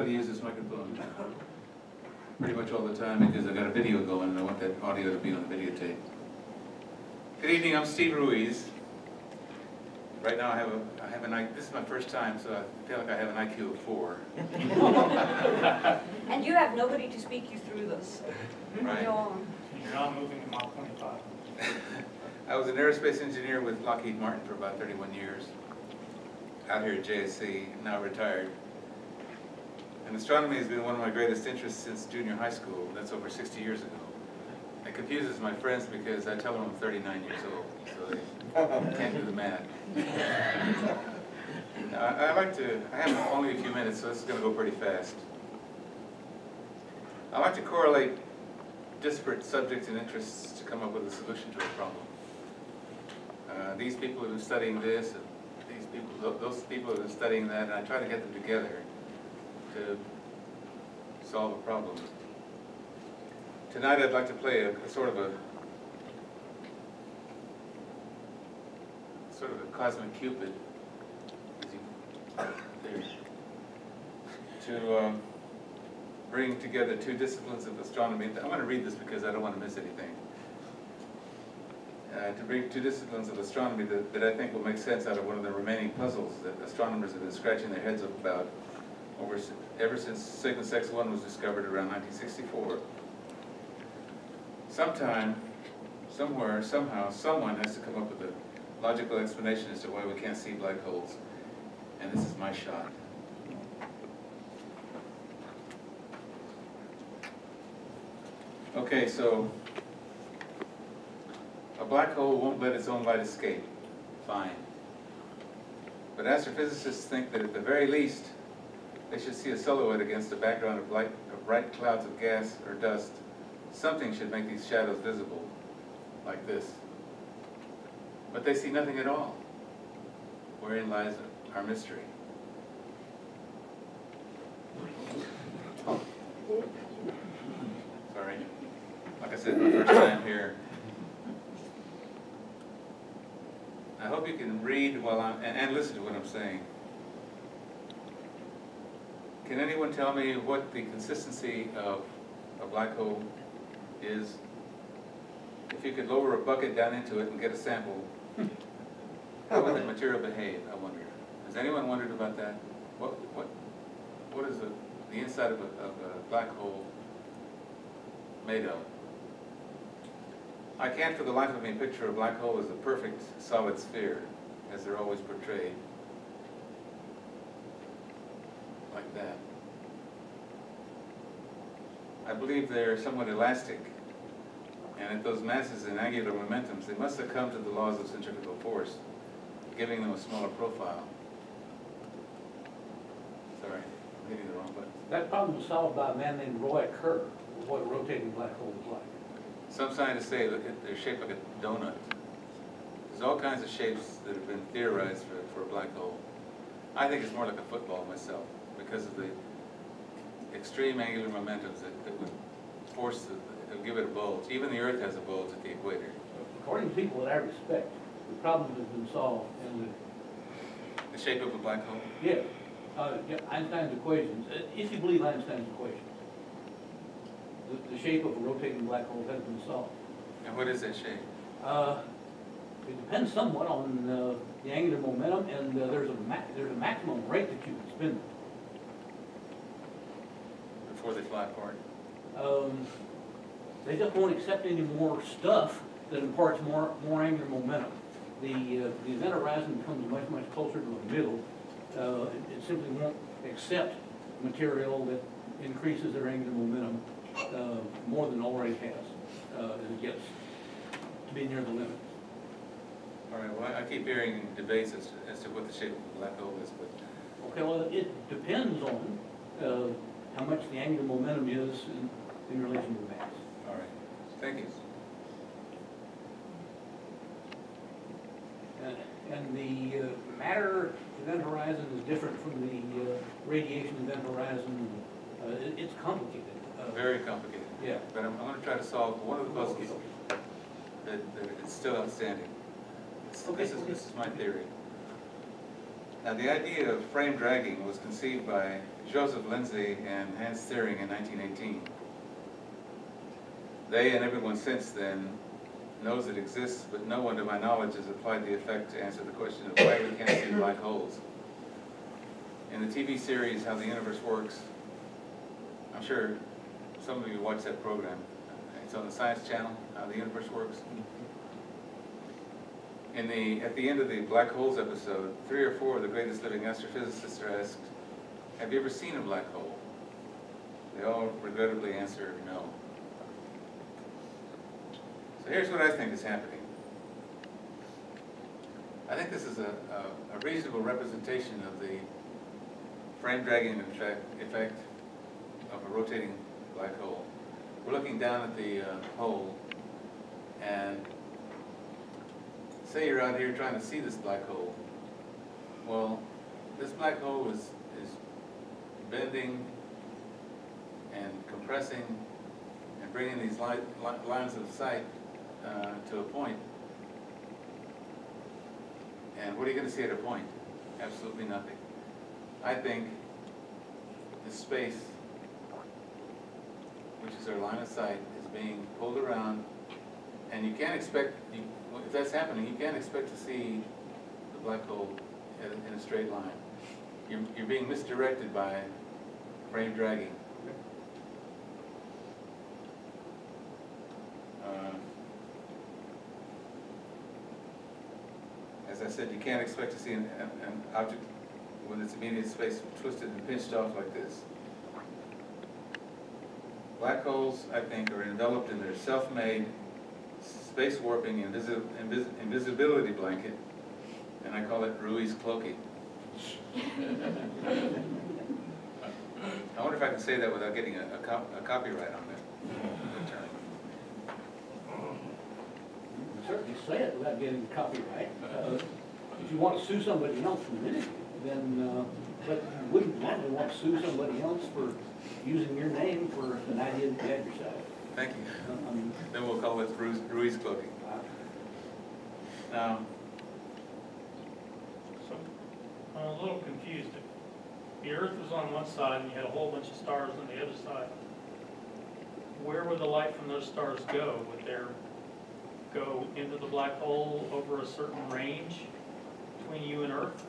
to use this microphone pretty much all the time because I've got a video going and I want that audio to be on the videotape. Good evening, I'm Steve Ruiz. Right now this is my first time, so I feel like I have an IQ of 4. And you have nobody to speak you through this. Right. You're not moving to Mach 25. I was an aerospace engineer with Lockheed Martin for about 31 years, out here at JSC, now retired. And astronomy has been one of my greatest interests since junior high school. That's over 60 years ago. It confuses my friends because I tell them I'm 39 years old, so they can't do the math. I have only a few minutes, so this is going to go pretty fast. I like to correlate disparate subjects and interests to come up with a solution to a problem. These people who are studying this, and those people who are studying that, and I try to get them together to solve a problem. Tonight I'd like to play a sort of a cosmic cupid, to bring together two disciplines of astronomy. I'm going to read this because I don't want to miss anything. To bring two disciplines of astronomy that I think will make sense out of one of the remaining puzzles that astronomers have been scratching their heads up about ever since Cygnus X1 was discovered around 1964. Sometime, somewhere, somehow, someone has to come up with a logical explanation as to why we can't see black holes. And this is my shot. Okay, so a black hole won't let its own light escape. Fine. But astrophysicists think that at the very least, they should see a silhouette against a background of bright clouds of gas or dust. Something should make these shadows visible, like this. But they see nothing at all. Wherein lies our mystery. Sorry. Like I said, my first time here. I hope you can read while and listen to what I'm saying. Can anyone tell me what the consistency of a black hole is? If you could lower a bucket down into it and get a sample, how would the material behave, I wonder? Has anyone wondered about that? What is the inside of a black hole made of? I can't for the life of me picture a black hole as a perfect solid sphere, as they're always portrayed. Like that. I believe they're somewhat elastic, and at those masses and angular momentums, they must succumb to the laws of centrifugal force, giving them a smaller profile. Sorry, I'm hitting the wrong button. That problem was solved by a man named Roy Kerr, what a rotating black hole is like. Some scientists say that they're shaped like a donut. There's all kinds of shapes that have been theorized for a black hole. I think it's more like a football myself, because of the extreme angular momentums that would force give it a bulge. Even the Earth has a bulge at the equator. According to people that I respect, the problem has been solved in the shape of a black hole? Yeah, Einstein's equations, if you believe Einstein's equations, the shape of a rotating black hole has been solved. And what is that shape? It depends somewhat on the angular momentum, and there's a maximum rate that you can spin it. Before they fly apart? They just won't accept any more stuff that imparts more angular momentum. The event horizon becomes much, much closer to the middle. It simply won't accept material that increases their angular momentum more than it already has as it gets to be near the limit. All right, well, I keep hearing debates as to what the shape of a black hole is, but... Okay, well, it depends on how much the angular momentum is in relation to the mass. All right, thank you. And the matter event horizon is different from the radiation event horizon. It's complicated. Very complicated. Yeah. But I'm going to try to solve one of the puzzles that is still outstanding. This is my theory. Now, the idea of frame dragging was conceived by Joseph Lindsay and Hans Thering in 1918. They and everyone since then knows it exists, but no one to my knowledge has applied the effect to answer the question of why we can't see black holes. In the TV series, How the Universe Works, I'm sure some of you watch that program. It's on the Science Channel, How the Universe Works. At the end of the black holes episode, 3 or 4 of the greatest living astrophysicists are asked, have you ever seen a black hole? They all regrettably answer no. So here's what I think is happening. I think this is a reasonable representation of the frame dragging effect of a rotating black hole. We're looking down at the hole, and say you're out here trying to see this black hole. Well, this black hole is bending and compressing and bringing these lines of sight to a point. And what are you going to see at a point? Absolutely nothing. I think this space, which is our line of sight, is being pulled around, and you can't expect, if that's happening, you can't expect to see the black hole in a straight line. You're being misdirected by frame dragging. As I said, you can't expect to see an object with its immediate space twisted and pinched off like this. Black holes, I think, are enveloped in their self-made space warping invisibility blanket, and I call it Ruiz cloaking. I wonder if I can say that without getting a copyright on that term. You can certainly say it without getting copyright. If you want to sue somebody else from it, then, but you wouldn't normally want to sue somebody else for using your name for an idea that you had yourself. Thank you. Then we'll call it Ruiz cloaking. Now, So, I'm a little confused. If the Earth was on one side and you had a whole bunch of stars on the other side, where would the light from those stars go? Would there go into the black hole over a certain range between you and Earth?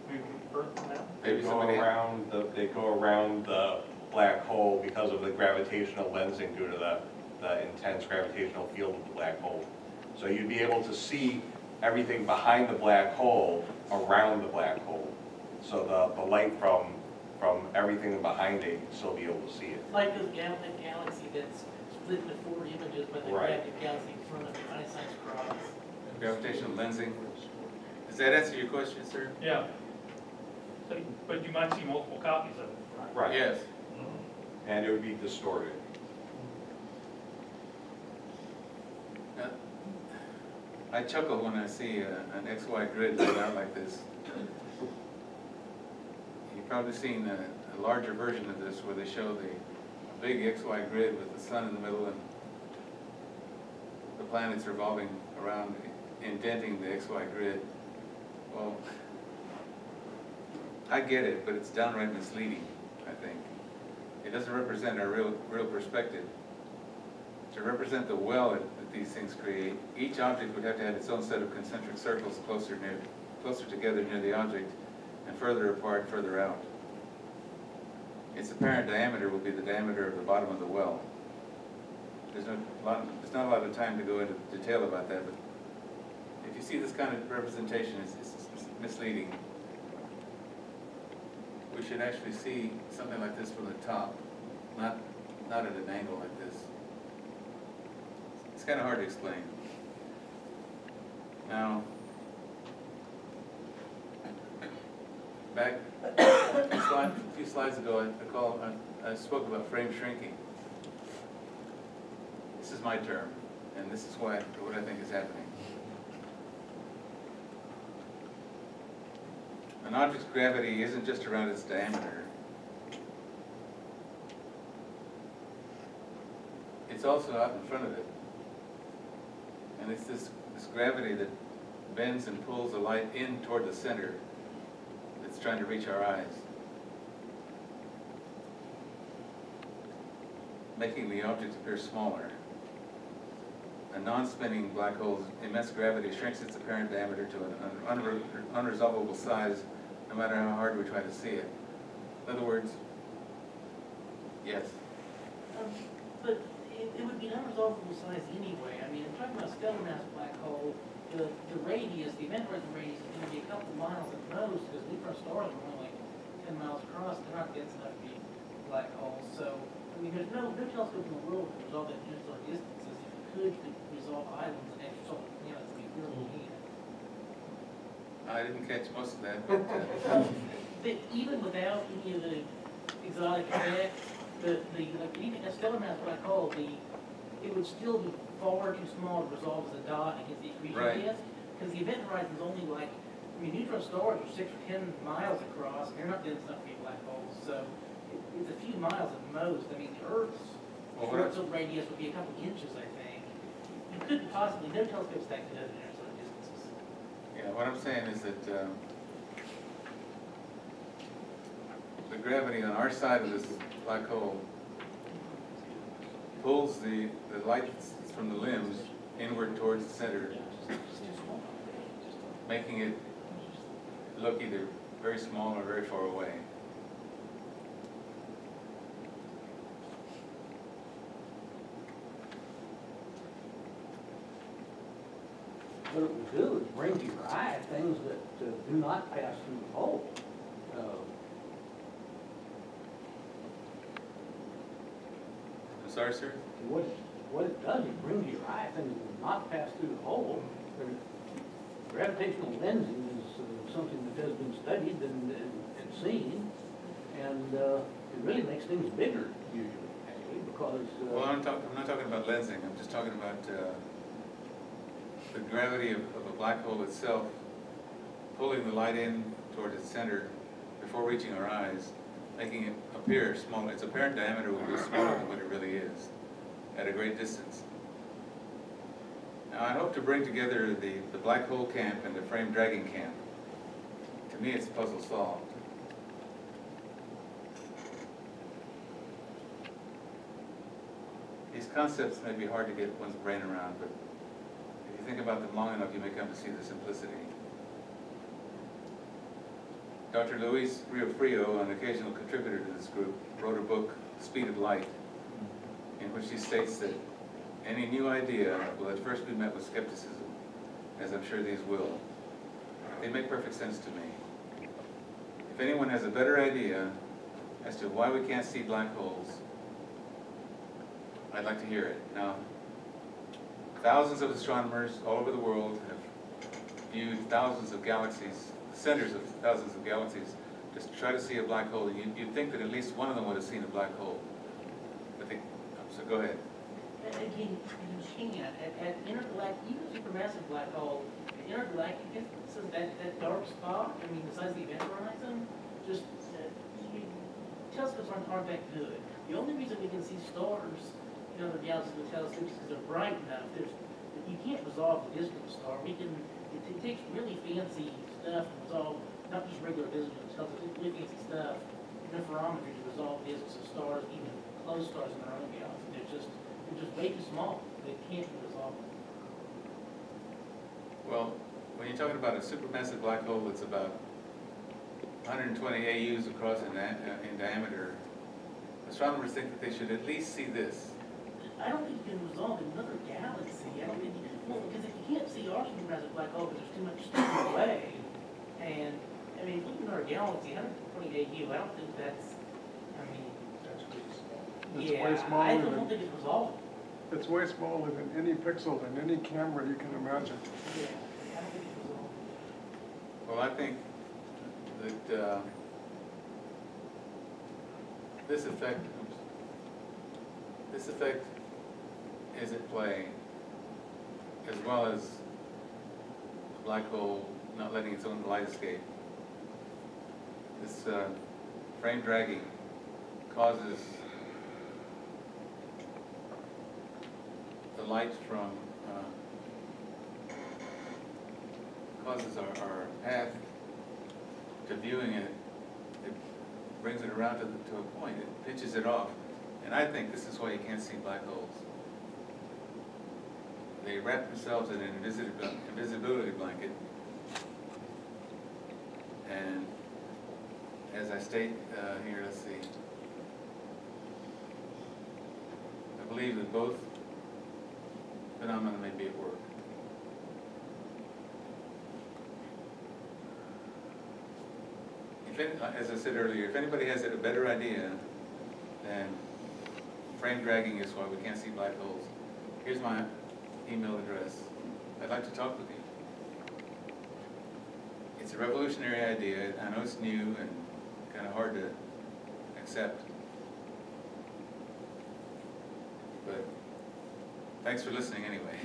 Maybe Earth and that? maybe somebody. They go around the black hole because of the gravitational lensing due to the intense gravitational field of the black hole. So you'd be able to see everything behind the black hole around the black hole. So the light from everything behind it, you'd still be able to see it. Like this galaxy that's split into 4 images by the Right. galactic galaxy in front of Einstein's cross. Gravitational lensing. Does that answer your question, sir? Yeah. So, but you might see multiple copies of it. Right. Yes. And it would be distorted. I chuckle when I see an XY grid laid out like this. You've probably seen a larger version of this where they show the big XY grid with the sun in the middle and the planets revolving around, indenting the XY grid. Well, I get it, but it's downright misleading, I think. It doesn't represent our real perspective. To represent the well that these things create, each object would have to have its own set of concentric circles closer together near the object and further apart further out. Its apparent diameter will be the diameter of the bottom of the well. There's not a lot of time to go into detail about that, but if you see this kind of representation, it's misleading. We should actually see something like this from the top, not at an angle like this. It's kind of hard to explain. Now, back a few slides ago, I spoke about frame shrinking. This is my term, and this is what I think is happening. An object's gravity isn't just around its diameter. It's also out in front of it. And it's this gravity that bends and pulls the light in toward the center trying to reach our eyes, making the object appear smaller. A non-spinning black hole's immense gravity shrinks its apparent diameter to an unresolvable size, no matter how hard we try to see it. In other words, yes. But it would be an unresolvable size anyway. I mean, I'm talking about stellar mass black hole, the radius, the event horizon radius is going to be a couple miles at most, because neutron stars are only like 10 miles across. They're not dense enough to be black holes. So, I mean, there's no telescope in the world that can resolve that interstellar distances. If it could resolve islands and extrasolar planets, we really can. I didn't catch most of that, but But even without any of the exotic effects, like even a stellar mass black hole, it would still be far too small to resolve as a dot against the accretion Right. disk, because the event horizon is only like, I mean, neutron stars are 6 or 10 miles across, and they're not dense enough to be black holes, so it's a few miles at most. I mean, the Earth's Well, short radius would be a couple inches, I think. You couldn't possibly, no telescope stack could have interstellar distances. yeah, what I'm saying is that the gravity on our side of this black hole pulls the light from the limbs inward towards the center, making it look either very small or very far away. What it will do is bring to your eye things that do not pass through the hole. I'm sorry, sir? What it does, it brings to your eye things that do not pass through the hole. Gravitational lensing is something that has been studied and seen, and it really makes things bigger usually, actually, because... Well, I'm not talking about lensing, I'm just talking about the gravity of a black hole itself pulling the light in toward its center before reaching our eyes, making it appear small. Its apparent diameter will be smaller than what it really is at a great distance. Now, I hope to bring together the black hole camp and the frame dragging camp. To me, it's a puzzle solved. These concepts may be hard to get one's brain around, but if you think about them long enough, you may come to see the simplicity. Dr. Luis Riofrio, an occasional contributor to this group, wrote a book, Speed of Light, in which he states that any new idea will at first be met with skepticism, as I'm sure these will. They make perfect sense to me. If anyone has a better idea as to why we can't see black holes, I'd like to hear it. Now, thousands of astronomers all over the world have viewed thousands of galaxies, centers of thousands of galaxies, just to try to see a black hole. You'd think that at least one of them would have seen a black hole. But they, so go ahead. Again, you can't. At intergalactic, even supermassive black hole, intergalactic distances, that dark spot, I mean, the size of the event horizon, just, telescopes aren't that good. The only reason we can see stars in other galaxies with telescopes is because they're bright enough. You can't resolve the disk of a star. It takes really fancy stuff to resolve, not just regular visible telescopes, it's really fancy stuff, interferometry to resolve disks of stars, even close stars in their own galaxy. They're just way too small. They can't be resolved. Well, when you're talking about a supermassive black hole that's about 120 AUs across in diameter, astronomers think that they should at least see this. I don't think you can resolve another galaxy. I don't think because if you can't see our supermassive black hole because there's too much stuff away, and I mean, looking at our galaxy, 120 AU, I don't think that's. I mean, That's pretty small. It's yeah, way smaller I don't than, think it's resolved. it's way smaller than any pixel in any camera you can imagine. Yeah, I don't think it's resolved. Well, I think that this effect is at play, as well as a black hole not letting its own light escape. This frame dragging causes the light from, causes our path to viewing it, it brings it around to a point, it pitches it off. And I think this is why you can't see black holes. They wrap themselves in an invisibility blanket. And as I state here, let's see. I believe that both phenomena may be at work. As I said earlier, if anybody has a better idea than frame dragging is why we can't see black holes, here's my email address. I'd like to talk with you. It's a revolutionary idea. I know it's new and kind of hard to accept. But thanks for listening anyway.